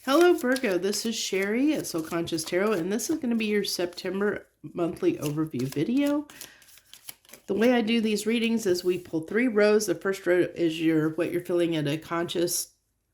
Hello Virgo, this is Sherry at Soul Conscious Tarot, and this is going to be your September monthly overview video. The way I do these readings is we pull 3 rows. The first row is what you're feeling at a conscious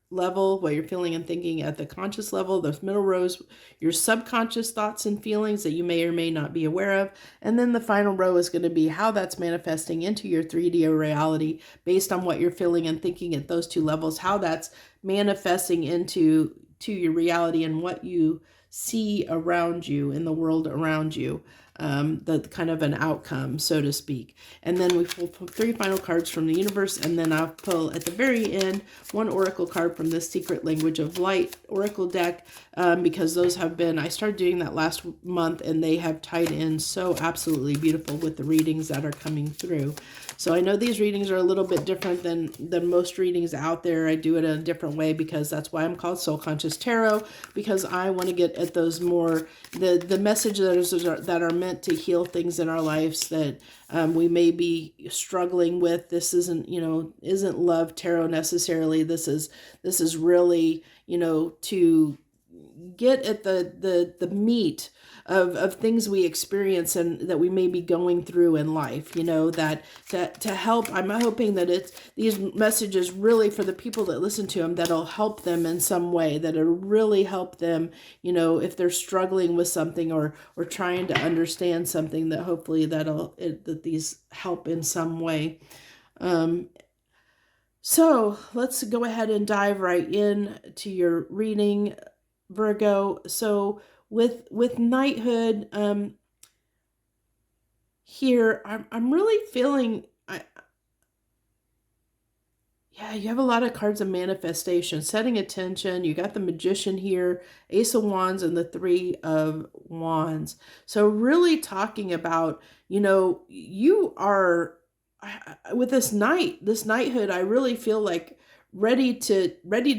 level, what you're feeling and thinking at the conscious level. The middle rows, your subconscious thoughts and feelings that you may or may not be aware of. And then the final row is going to be how that's manifesting into your 3D reality based on what you're feeling and thinking at those 2 levels, how that's manifesting into your reality and what you see around you in the world around you. The kind of an outcome, so to speak. And then we pull 3 final cards from the universe, and then I'll pull at the very end 1 oracle card from the Secret Language of Light oracle deck, because those have been, I started doing that last month, and they have tied in so absolutely beautiful with the readings that are coming through. So I know these readings are a little bit different than most readings out there. I do it in a different way because that's why I'm called Soul Conscious Tarot, because I want to get at those more, the messages that are meant to heal things in our lives that we may be struggling with. This isn't, isn't love tarot necessarily. This is really, to get at the meat of things we experience and that we may be going through in life, that to help. I'm hoping that these messages really for the people that listen to them, that'll help them in some way, that'll really help them, if they're struggling with something or trying to understand something, that hopefully that these help in some way. So let's go ahead and dive right in to your reading, Virgo. So with knighthood, here I'm really feeling, yeah, you have a lot of cards of manifestation, setting attention. You got the Magician here, Ace of Wands, and the 3 of Wands. So really talking about, you are with this knighthood. I really feel like ready to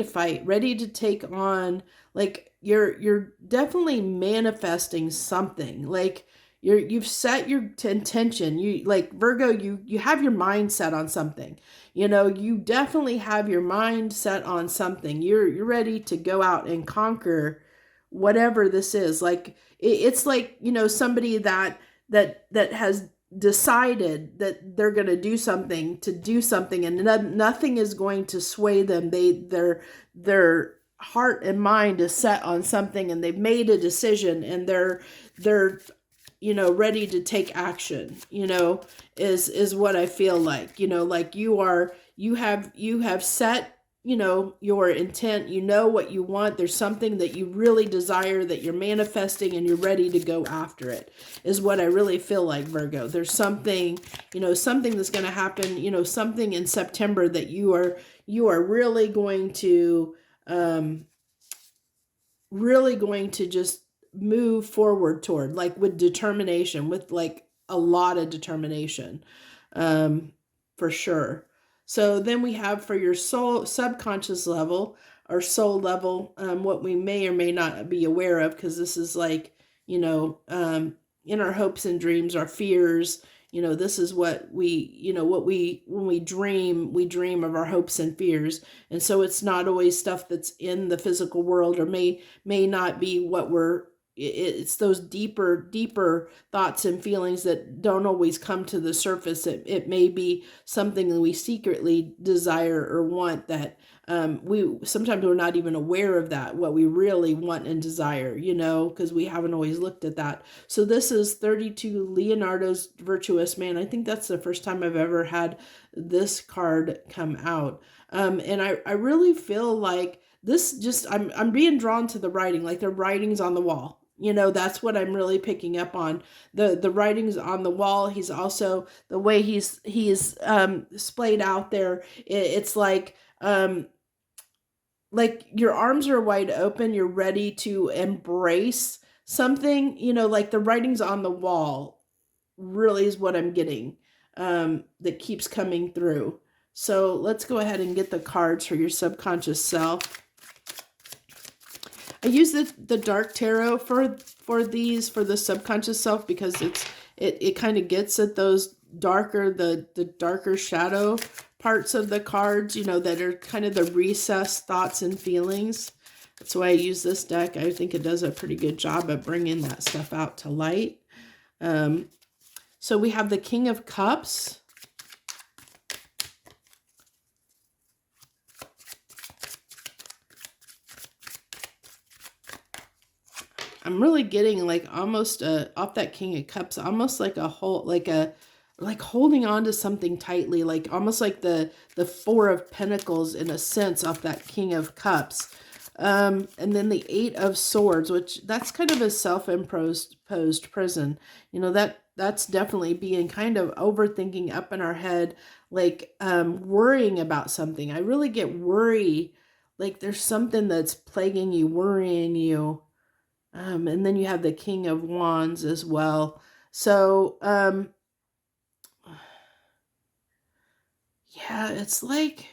fight, ready to take on, like you're definitely manifesting something. Like you've set your intention. You, like Virgo, you have your mind set on something. You definitely have your mind set on something. You're ready to go out and conquer whatever this is. Like it's like, somebody that has decided that they're going to do something, and nothing is going to sway them. Their heart and mind is set on something, and they've made a decision, and they're ready to take action, is what I feel like. Like you have set, your intent, what you want. There's something that you really desire that you're manifesting, and you're ready to go after it, is what I really feel like, Virgo. There's something, something that's going to happen, something in September that you are really going to, just move forward toward, like with determination, with like a lot of determination, for sure. So then we have for your soul, subconscious level or soul level, what we may or may not be aware of, because this is like, in our hopes and dreams, our fears, this is what we, when we dream of our hopes and fears. And so it's not always stuff that's in the physical world, or may not be what it's those deeper thoughts and feelings that don't always come to the surface. It may be something that we secretly desire or want, that sometimes we're not even aware of that, what we really want and desire, because we haven't always looked at that. So this is 32, Leonardo's Virtuous Man. I think that's the first time I've ever had this card come out. And I really feel like this, just, I'm being drawn to the writing, like the writings on the wall. That's what I'm really picking up on. The writings on the wall. He's also, the way he's splayed out there. It's like your arms are wide open. You're ready to embrace something, like the writings on the wall really is what I'm getting, that keeps coming through. So let's go ahead and get the cards for your subconscious self. I use the dark tarot for the subconscious self, because it kind of gets at those darker, the darker shadow parts of the cards, that are kind of the recessed thoughts and feelings. That's why I use this deck. I think it does a pretty good job of bringing that stuff out to light. So we have the King of Cups. I'm really getting like almost off that King of Cups, almost like a whole, like holding on to something tightly, like almost like the Four of Pentacles in a sense off that King of Cups. And then the Eight of Swords, which that's kind of a self-imposed prison. You know, that's definitely being kind of overthinking up in our head, like worrying about something. I really get worry, like there's something that's plaguing you, worrying you. And then you have the King of Wands as well. So, yeah, it's like,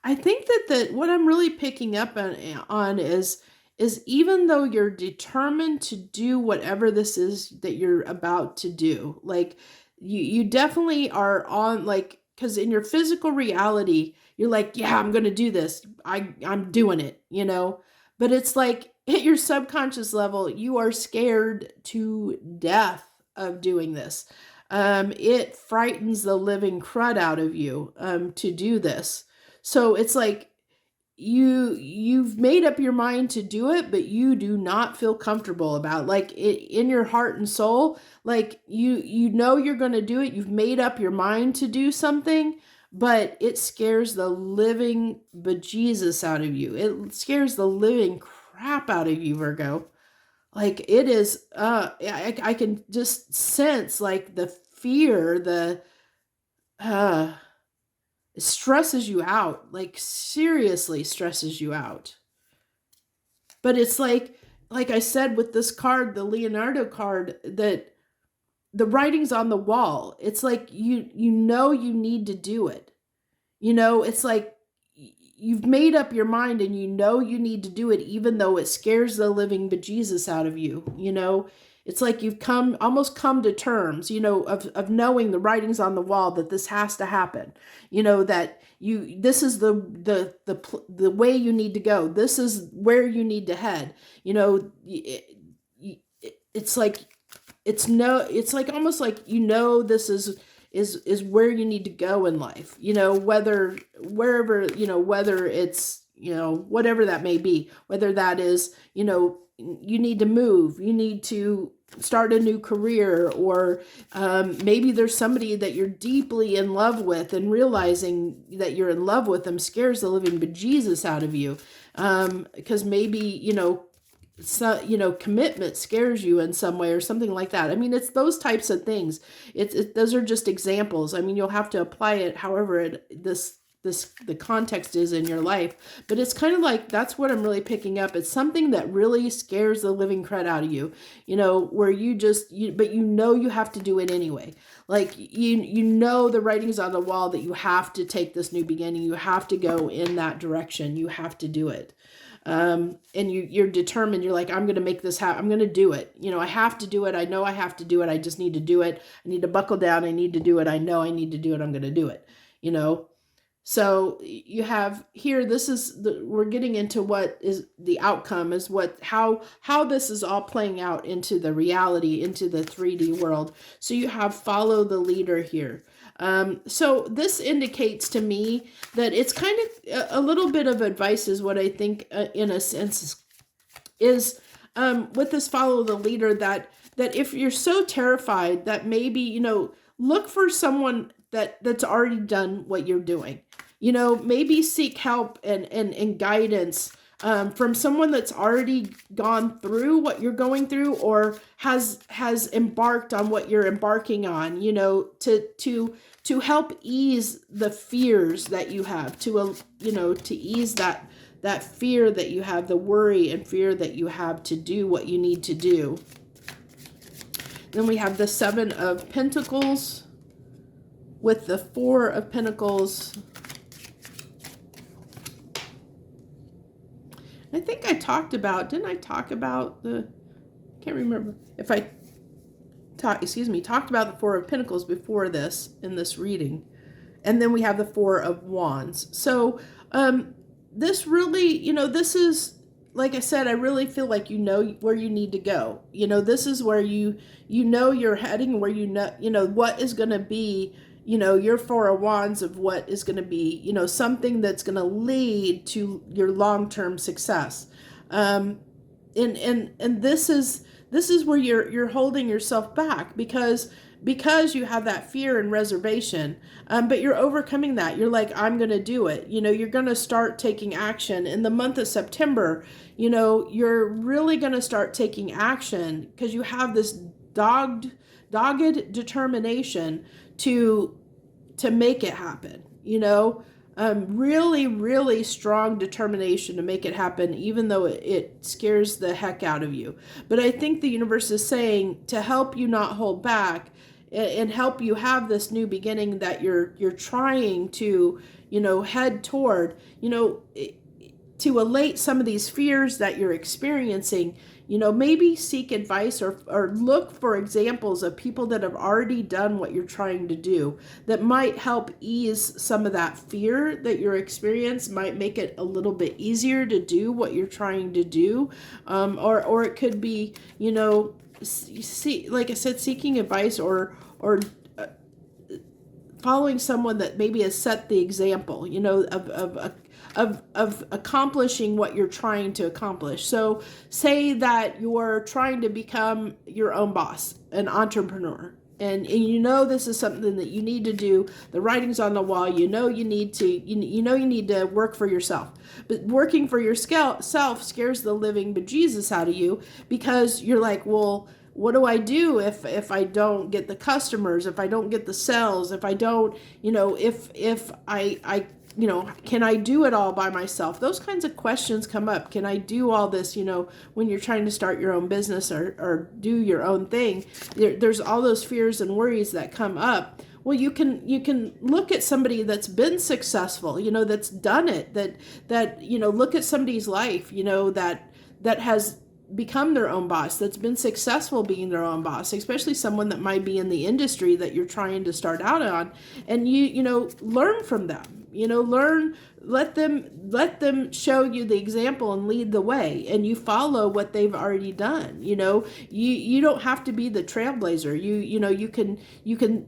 I think that what I'm really picking up on is even though you're determined to do whatever this is that you're about to do, like you definitely are on, like, because in your physical reality, you're like, yeah, I'm going to do this. I'm doing it, you know, but it's like at your subconscious level, you are scared to death of doing this. It frightens the living crud out of you to do this. So it's like you've made up your mind to do it, but you do not feel comfortable about it. Like in your heart and soul, like you know you're going to do it. You've made up your mind to do something, but it scares the living bejesus out of you. It scares the living crap out of you, Virgo. Like it is, I can just sense like the fear, it stresses you out, like seriously stresses you out. But it's like I said with this card, the Leonardo card, that the writing's on the wall. It's like, you know, you need to do it. You know, it's like you've made up your mind and you know you need to do it, even though it scares the living bejesus out of you. You know, it's like you've almost come to terms, you know, of knowing the writing's on the wall that this has to happen. You know, that this is the way you need to go. This is where you need to head. You know, it's like almost like, you know, this is where you need to go in life, you know, wherever, you know, whether it's, you know, whatever that may be, whether that is, you know, you need to move, you need to start a new career, or maybe there's somebody that you're deeply in love with, and realizing that you're in love with them scares the living bejesus out of you, because maybe, you know, so, you know, commitment scares you in some way or something like that. I mean, it's those types of things. Those are just examples. I mean, you'll have to apply it however the context is in your life. But it's kind of like, that's what I'm really picking up. It's something that really scares the living crud out of you, you know, where but you know you have to do it anyway. Like, you know the writing's on the wall that you have to take this new beginning. You have to go in that direction. You have to do it. And you're determined. You're like, I'm going to make this happen. I'm going to do it. You know, I have to do it. I know I have to do it. I just need to do it. I need to buckle down. I need to do it. I know I need to do it. I'm going to do it, you know? So you have here, we're getting into what is the outcome, is how this is all playing out into the reality, into the 3D world. So you have follow the leader here. So this indicates to me that it's kind of a little bit of advice, is what I think, in a sense, is with this follow the leader, that if you're so terrified that maybe, you know, look for someone that's already done what you're doing. You know, maybe seek help and guidance from someone that's already gone through what you're going through, or has embarked on what you're embarking on, you know, to help ease the fears that you have, to ease that fear that you have, the worry and fear that you have to do what you need to do. Then we have the Seven of Pentacles with the Four of Pentacles. I think I talked about, didn't I talk about can't remember if I talked about the Four of Pentacles before this, in this reading. And then we have the Four of Wands. So this really, you know, this is like I said, I really feel like you know where you need to go. This is where you know you're heading, where you know what is going to be, your Four of Wands of what is going to be, something that's going to lead to your long-term success. And this is where you're holding yourself back because you have that fear and reservation, but you're overcoming that. You're like, I'm going to do it. You're going to start taking action in the month of September. You're really going to start taking action because you have this dogged determination to make it happen. Really, really strong determination to make it happen, even though it scares the heck out of you. But I think the universe is saying to help you not hold back and help you have this new beginning that you're trying to, head toward, to allay some of these fears that you're experiencing. Maybe seek advice or look for examples of people that have already done what you're trying to do that might help ease some of that fear that you're experiencing, might make it a little bit easier to do what you're trying to do. Or it could be, like I said, seeking advice or following someone that maybe has set the example, of accomplishing what you're trying to accomplish. So say that you're trying to become your own boss, an entrepreneur, and this is something that you need to do. The writing's on the wall. You need to work for yourself. But working for yourself scares the living bejesus out of you because you're like, well, what do I do if I don't get the customers, if I don't get the sales, if I don't, if I can I do it all by myself? Those kinds of questions come up. Can I do all this, when you're trying to start your own business or do your own thing? There's all those fears and worries that come up. Well, you can look at somebody that's been successful, that's done it, that look at somebody's life, that has become their own boss, that's been successful being their own boss, especially someone that might be in the industry that you're trying to start out on, and learn from them. Let them show you the example and lead the way, and you follow what they've already done. You don't have to be the trailblazer. You can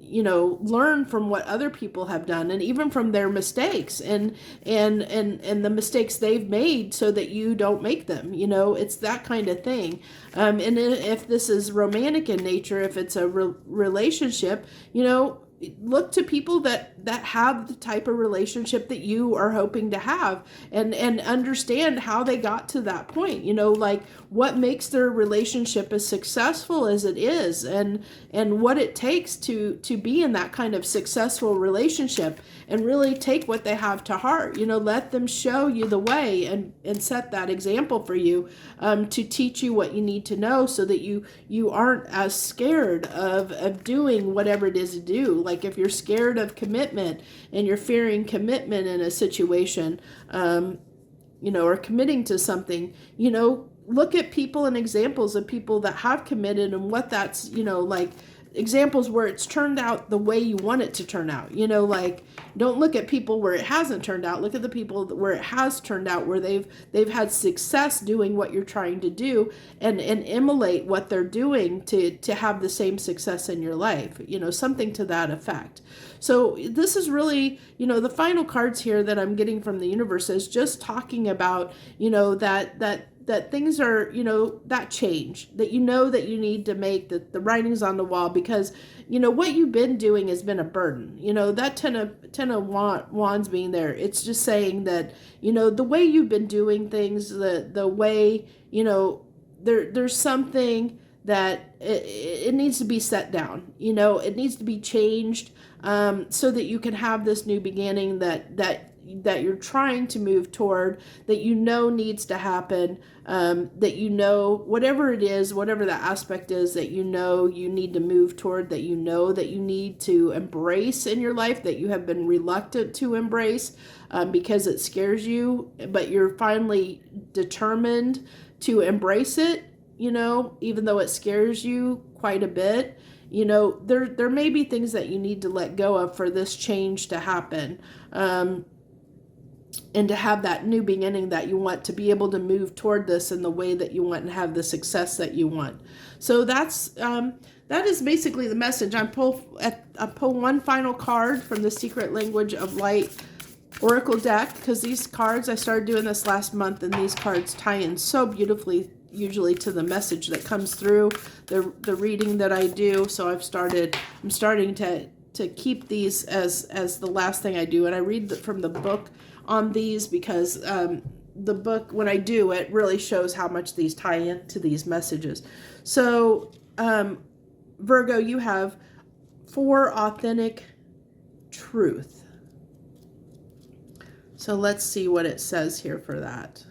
learn from what other people have done, and even from their mistakes and the mistakes they've made, so that you don't make them. It's that kind of thing. And if this is romantic in nature, if it's a relationship, look to people that have the type of relationship that you are hoping to have, and understand how they got to that point, like what makes their relationship as successful as it is, and what it takes to be in that kind of successful relationship, and really take what they have to heart. Let them show you the way and set that example for you, to teach you what you need to know, so that you aren't as scared of doing whatever it is to do. Like if you're scared of commitment and you're fearing commitment in a situation, or committing to something, look at people and examples of people that have committed and what that's, like examples where it's turned out the way you want it to turn out. Like don't look at people where it hasn't turned out. Look at the people where it has turned out, where they've had success doing what you're trying to do, and emulate what they're doing to have the same success in your life, something to that effect. So this is really, the final cards here that I'm getting from the universe is just talking about, that things are, that change, that that you need to make, the writing's on the wall, because, what you've been doing has been a burden. That ten of wands being there, it's just saying that, the way you've been doing things, the way, there's something that it needs to be set down. It needs to be changed, so that you can have this new beginning that you're trying to move toward, that needs to happen, that whatever it is, whatever the aspect is that you need to move toward, that that you need to embrace in your life, that you have been reluctant to embrace, because it scares you, but you're finally determined to embrace it, even though it scares you quite a bit. There may be things that you need to let go of for this change to happen. and to have that new beginning that you want, to be able to move toward this in the way that you want and have the success that you want. So that is basically the message. I pull one final card from the Secret Language of Light Oracle deck, because these cards, I started doing this last month, and these cards tie in so beautifully usually to the message that comes through the reading that I do. So I'm starting to keep these as the last thing I do, and I read from the book on these, because the book, when I do it, really shows how much these tie into these messages. So Virgo, you have 4 authentic truth. So let's see what it says here for that.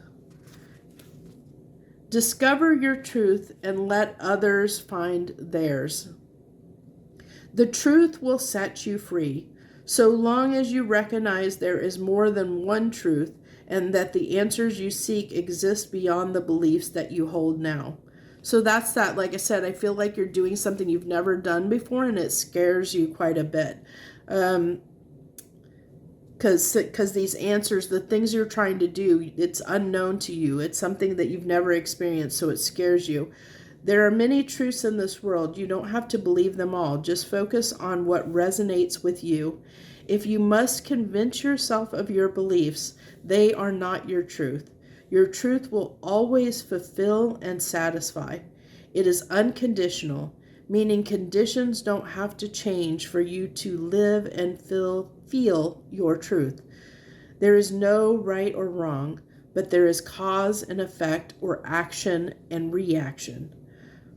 Discover your truth and let others find theirs. The truth will set you free, so long as you recognize there is more than one truth and that the answers you seek exist beyond the beliefs that you hold now. So that's that. Like I said, I feel like you're doing something you've never done before, and it scares you quite a bit. Because these answers, the things you're trying to do, it's unknown to you. It's something that you've never experienced, so it scares you. There are many truths in this world. You don't have to believe them all. Just focus on what resonates with you. If you must convince yourself of your beliefs, they are not your truth. Your truth will always fulfill and satisfy. It is unconditional, meaning conditions don't have to change for you to live and feel your truth. There is no right or wrong, but there is cause and effect, or action and reaction.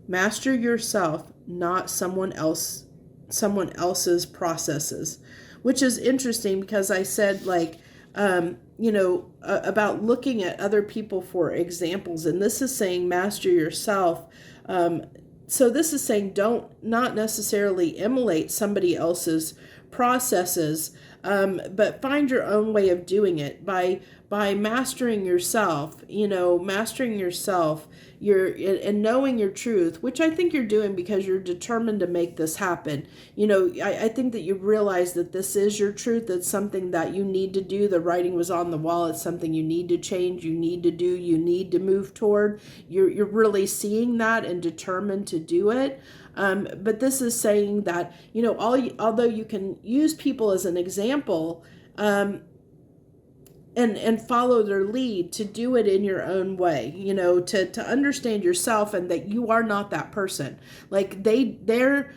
Master yourself, not someone else's processes, which is interesting, because I said, like, about looking at other people for examples, and this is saying master yourself. So this is saying not necessarily emulate somebody else's processes, but find your own way of doing it by mastering yourself. Mastering yourself, and knowing your truth, which I think you're doing because you're determined to make this happen. I think that you realize that this is your truth. It's something that you need to do. The writing was on the wall. It's something you need to change. You need to do. You need to move toward. You're really seeing that and determined to do it. But this is saying that, although you can use people as an example, and follow their lead, to do it in your own way, to understand yourself, and that you are not that person. Like they're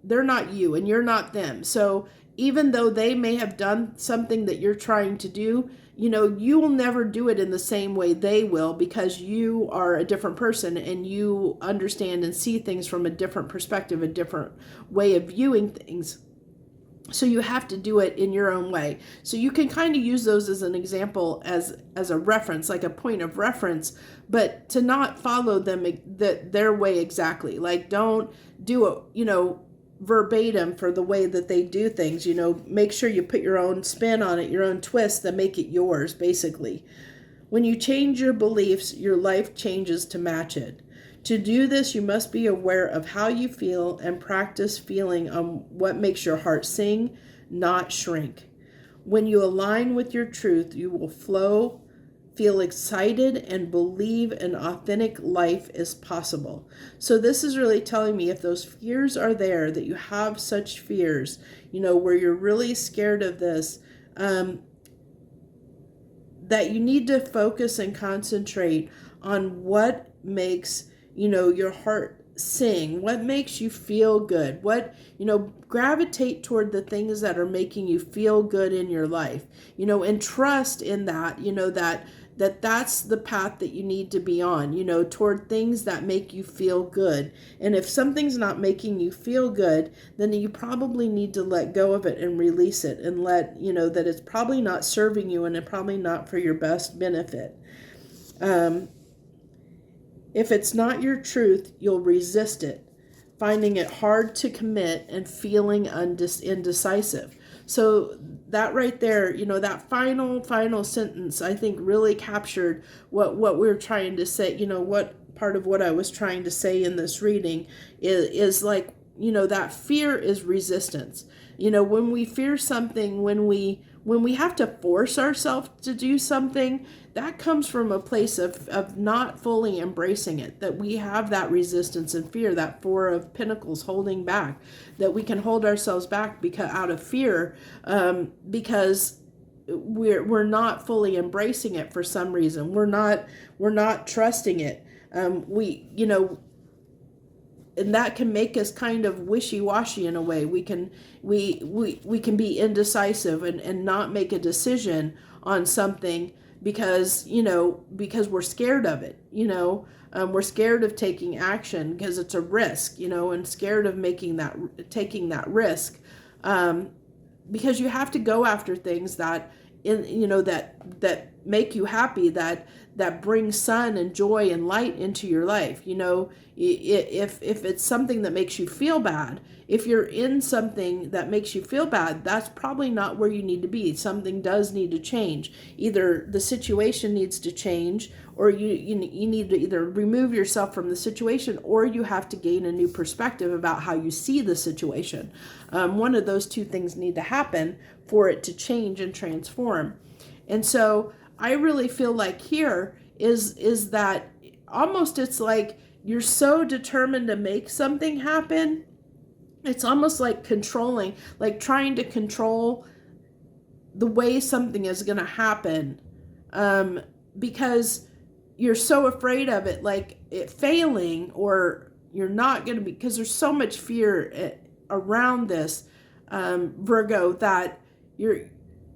not you, and you're not them. So even though they may have done something that you're trying to do, you will never do it in the same way they will, because you are a different person, and you understand and see things from a different perspective, a different way of viewing things. So you have to do it in your own way. So you can kind of use those as an example, as a reference, like a point of reference, but to not follow them their way exactly. Like, don't do it, verbatim for the way that they do things. Make sure you put your own spin on it, your own twist, that make it yours, basically. When you change your beliefs, your life changes to match it. To do this, you must be aware of how you feel and practice feeling on what makes your heart sing, not shrink. When you align with your truth, you will flow, feel excited, and believe an authentic life is possible. So this is really telling me, if those fears are there, that you have such fears, where you're really scared of this, that you need to focus and concentrate on what makes your heart sing, what makes you feel good, gravitate toward the things that are making you feel good in your life, and trust in that, that's the path that you need to be on, toward things that make you feel good. And if something's not making you feel good, then you probably need to let go of it and release it, and let, that it's probably not serving you, and it's probably not for your best benefit. If it's not your truth, you'll resist it, finding it hard to commit and feeling indecisive. So that right there, that final sentence, I think really captured what we're trying to say. What part of what I was trying to say in this reading is like, that fear is resistance. When we fear something, when we when we have to force ourselves to do something, that comes from a place of not fully embracing it, that we have that resistance and fear, that Four of Pentacles holding back, that we can hold ourselves back because out of fear, because we're not fully embracing it for some reason. We're not trusting it. And that can make us kind of wishy-washy in a way. We can be indecisive and not make a decision on something because we're scared of it. We're scared of taking action because it's a risk, and scared of taking that risk, because you have to go after things that that make you happy, that bring sun and joy and light into your life. If it's something that makes you feel bad, if you're in something that makes you feel bad, that's probably not where you need to be. Something does need to change. Either the situation needs to change, or you need to either remove yourself from the situation, or you have to gain a new perspective about how you see the situation. One of those two things need to happen for it to change and transform. And so I really feel like here is that almost it's like you're so determined to make something happen. It's almost like controlling, like trying to control the way something is going to happen, because you're so afraid of it, like it failing, or you're not going to be, because there's so much fear around this, Virgo,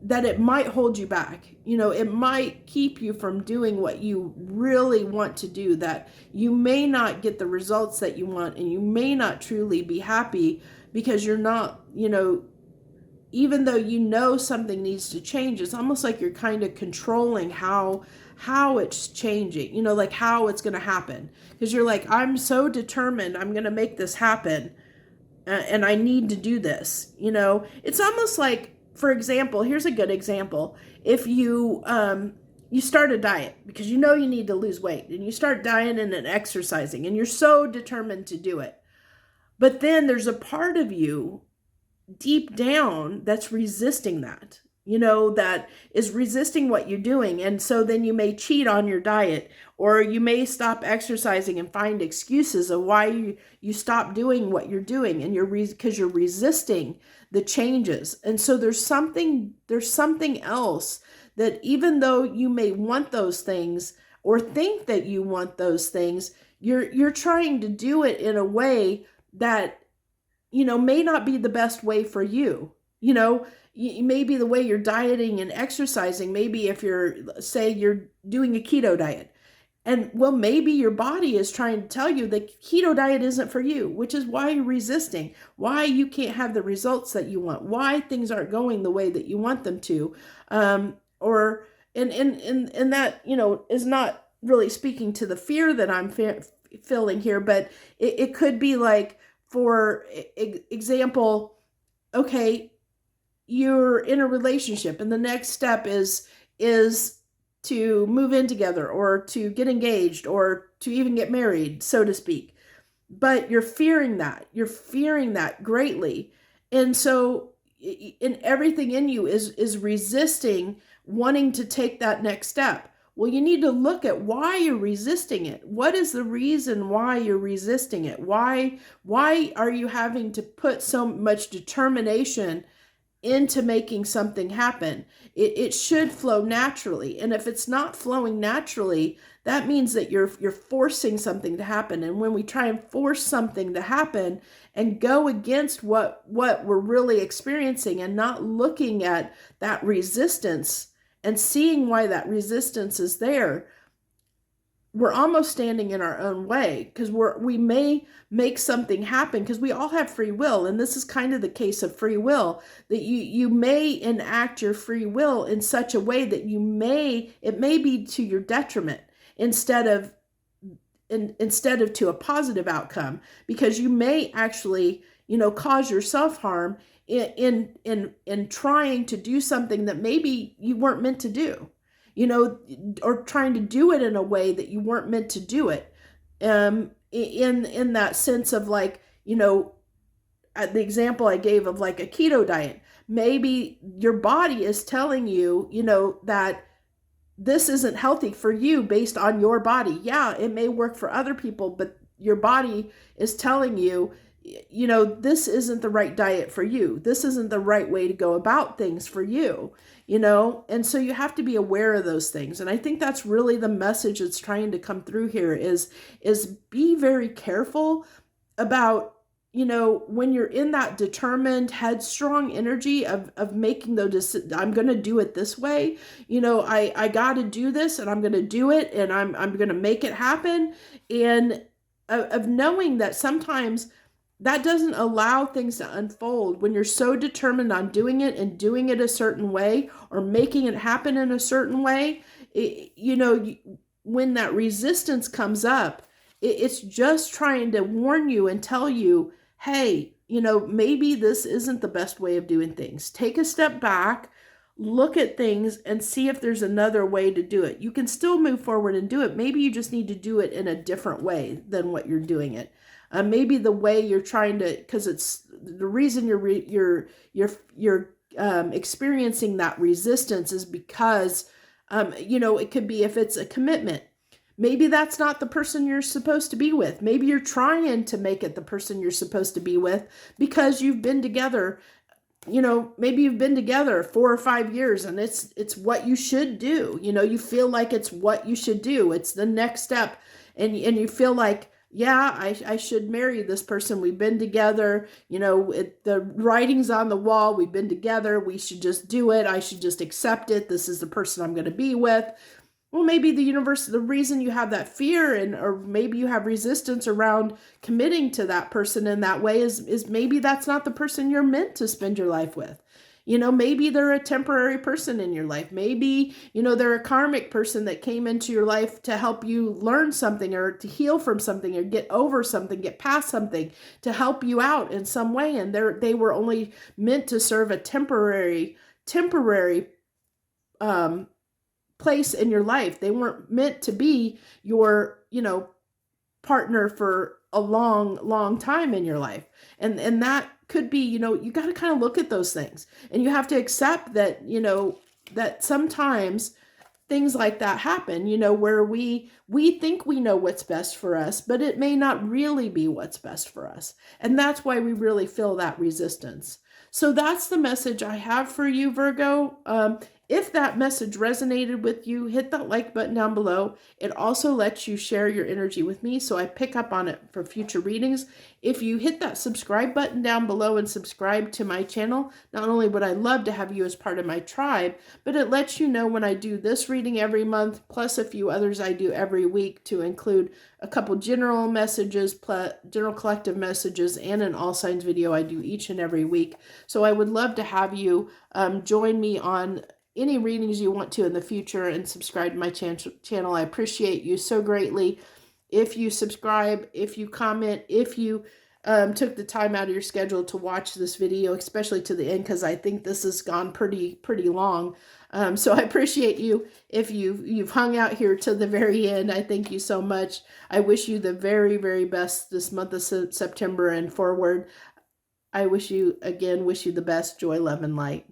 that it might hold you back. It might keep you from doing what you really want to do, that you may not get the results that you want, and you may not truly be happy because you're not, even though something needs to change, it's almost like you're kind of controlling how it's changing, like how it's going to happen. Because you're like, I'm so determined, I'm going to make this happen, and I need to do this. It's almost like, for example, here's a good example. If you start a diet because you need to lose weight, and you start dieting and exercising, and you're so determined to do it. But then there's a part of you deep down that's resisting that, that is resisting what you're doing. And so then you may cheat on your diet, or you may stop exercising and find excuses of why you stop doing what you're doing, and because you're resisting the changes. And so there's something else that, even though you may want those things or think that you want those things, you're trying to do it in a way that may not be the best way for you. Maybe the way you're dieting and exercising, maybe if you're doing a keto diet, and maybe your body is trying to tell you that keto diet isn't for you, which is why you're resisting, why you can't have the results that you want, why things aren't going the way that you want them to. And that, is not really speaking to the fear that I'm feeling here, but it could be like, for example, okay, you're in a relationship, and the next step is to move in together, or to get engaged, or to even get married, so to speak. But you're fearing that greatly. And so everything in you is resisting wanting to take that next step. Well, you need to look at why you're resisting it. What is the reason why you're resisting it? Why are you having to put so much determination into making something happen? It should flow naturally. And if it's not flowing naturally, that means that you're forcing something to happen. And when we try and force something to happen and go against what we're really experiencing, and not looking at that resistance and seeing why that resistance is there, we're almost standing in our own way, because we may make something happen, because we all have free will. And this is kind of the case of free will, that you may enact your free will in such a way that it may be to your detriment instead of to a positive outcome, because you may actually, cause yourself harm in trying to do something that maybe you weren't meant to do. Or trying to do it in a way that you weren't meant to do it. In that sense of, like, the example I gave of like a keto diet. maybe your body is telling you, you know, that this isn't healthy for you based on your body. Yeah, it may work for other people, but your body is telling you, you know, this isn't the right diet for you. This isn't the right way to go about things for you, you know? And so you have to be aware of those things. And I think that's really the message that's trying to come through here is be very careful about, you know, when you're in that determined, headstrong energy of making those, I'm going to do it this way. You know, I got to do this and I'm going to do it and I'm going to make it happen. And of knowing that sometimes that doesn't allow things to unfold when you're so determined on doing it and doing it a certain way or making it happen in a certain way. You know, when that resistance comes up, it's just trying to warn you and tell you, hey, you know, maybe this isn't the best way of doing things. Take a step back, look at things and see if there's another way to do it. You can still move forward and do it. Maybe you just need to do it in a different way than what you're doing it. Maybe the way you're trying to, because it's the reason you're experiencing that resistance is because, you know, it could be if it's a commitment. Maybe that's not the person you're supposed to be with. Maybe you're trying to make it the person you're supposed to be with because you've been together, you know, maybe you've been together 4 or 5 years and it's what you should do. You know, you feel like it's what you should do. It's the next step. And you feel like, yeah, I should marry this person. We've been together, you know, the writing's on the wall. We've been together. We should just do it. I should just accept it. This is the person I'm going to be with. Well, maybe the universe, the reason you have that fear or maybe you have resistance around committing to that person in that way is maybe that's not the person you're meant to spend your life with. You know, maybe they're a temporary person in your life. Maybe, you know, they're a karmic person that came into your life to help you learn something or to heal from something or get over something, get past something, to help you out in some way. And they were only meant to serve a temporary place in your life. They weren't meant to be your, you know, partner for a long time in your life. And that could be, you know, you got to kind of look at those things and you have to accept that, you know, that sometimes things like that happen, you know, where we think we know what's best for us, but it may not really be what's best for us. And that's why we really feel that resistance. So that's the message I have for you, Virgo. If that message resonated with you, hit that like button down below. It also lets you share your energy with me, so I pick up on it for future readings. If you hit that subscribe button down below and subscribe to my channel, not only would I love to have you as part of my tribe, but it lets you know when I do this reading every month, plus a few others I do every week to include a couple general messages, general collective messages, and an all signs video I do each and every week. So I would love to have you join me on any readings you want to in the future and subscribe to my channel. I appreciate you so greatly. If you subscribe, if you comment, if you took the time out of your schedule to watch this video, especially to the end, because I think this has gone pretty long. So I appreciate you. If you've hung out here to the very end, I thank you so much. I wish you the very, very best this month of September and forward. I wish you the best. Joy, love, and light.